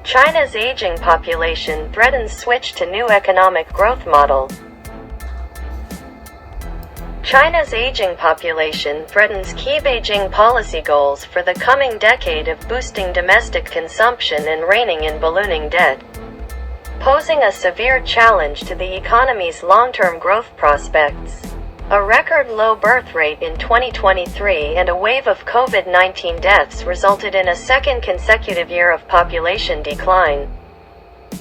China's aging population threatens switch to new economic growth model. China's aging population threatens key Beijing policy goals for the coming decade of boosting domestic consumption and reining in ballooning debt, posing a severe challenge to the economy's long-term growth prospects. A record low birth rate in 2023 and a wave of COVID-19 deaths resulted in a second consecutive year of population decline,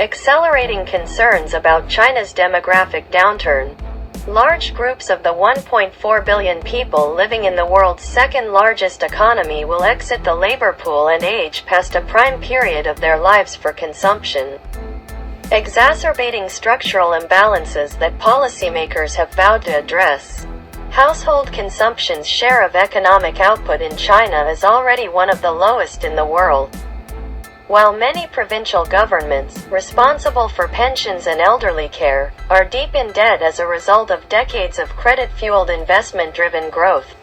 accelerating concerns about China's demographic downturn. Large groups of the 1.4 billion people living in the world's second-largest economy will exit the labor pool and age past a prime period of their lives for consumption, exacerbating structural imbalances that policymakers have vowed to address. Household consumption's share of economic output in China is already one of the lowest in the world. While many provincial governments, responsible for pensions and elderly care, are deep in debt as a result of decades of credit-fueled investment-driven growth,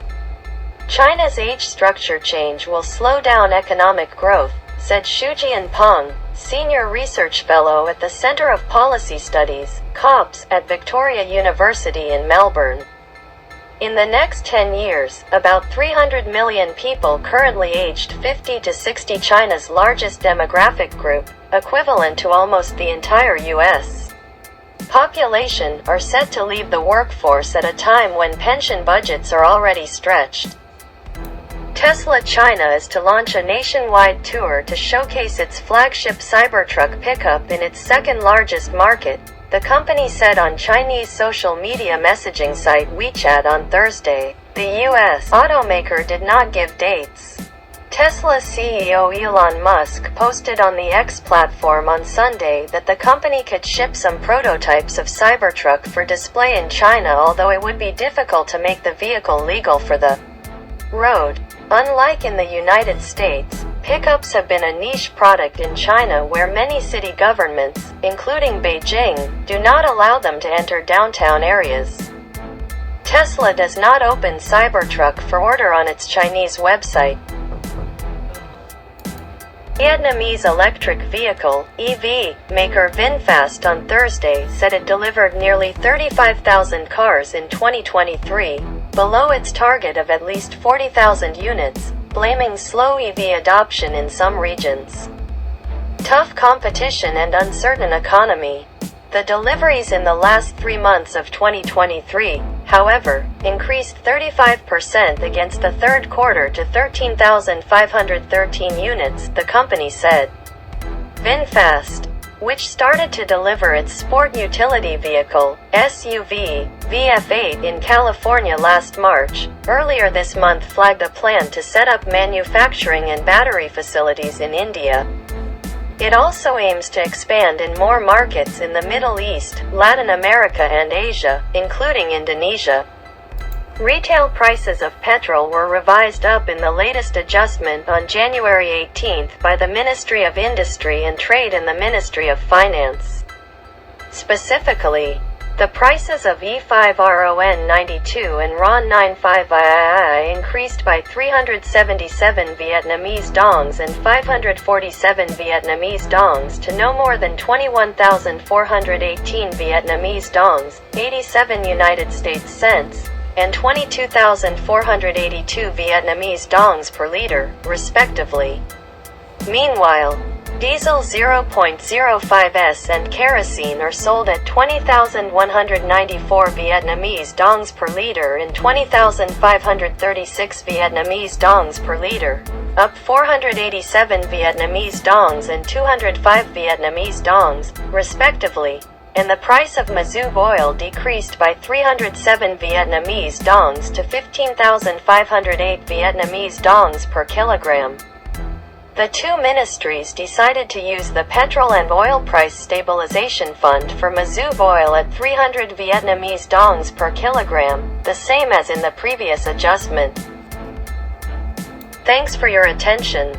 China's age structure change will slow down economic growth, said Shujian Peng, Senior Research Fellow at the Centre of Policy Studies, COPS, at Victoria University in Melbourne. In the next 10 years, about 300 million people currently aged 50 to 60, China's largest demographic group, equivalent to almost the entire U.S. population, are set to leave the workforce at a time when pension budgets are already stretched. Tesla China is to launch a nationwide tour to showcase its flagship Cybertruck pickup in its second-largest market, the company said on Chinese social media messaging site WeChat on Thursday. The U.S. automaker did not give dates. Tesla CEO Elon Musk posted on the X platform on Sunday that the company could ship some prototypes of Cybertruck for display in China, although it would be difficult to make the vehicle legal for the road. Unlike in the United States, pickups have been a niche product in China where many city governments, including Beijing, do not allow them to enter downtown areas. Tesla does not open Cybertruck for order on its Chinese website. Vietnamese electric vehicle (EV) maker VinFast on Thursday said it delivered nearly 35,000 cars in 2023, below its target of at least 40,000 units, blaming slow EV adoption in some regions. Tough competition and uncertain economy. The deliveries in the last 3 months of 2023, however, increased 35% against the third quarter to 13,513 units, the company said. VinFast, which started to deliver its sport utility vehicle, SUV, VF8 in California last March, earlier this month flagged a plan to set up manufacturing and battery facilities in India. It also aims to expand in more markets in the Middle East, Latin America and Asia, including Indonesia. Retail prices of petrol were revised up in the latest adjustment on January 18 by the Ministry of Industry and Trade and the Ministry of Finance. Specifically, the prices of E5 RON 92 and RON 95 III increased by 377 Vietnamese dongs and 547 Vietnamese dongs to no more than 21,418 Vietnamese dongs, 87 United States cents, and 22,482 Vietnamese dongs per liter, respectively. Meanwhile, diesel 0.05s and kerosene are sold at 20,194 Vietnamese dongs per liter and 20,536 Vietnamese dongs per liter, up 487 Vietnamese dongs and 205 Vietnamese dongs, respectively, and the price of mazout oil decreased by 307 Vietnamese dongs to 15,508 Vietnamese dongs per kilogram. The two ministries decided to use the Petrol and Oil Price Stabilization Fund for mazout oil at 300 Vietnamese dongs per kilogram, the same as in the previous adjustment. Thanks for your attention.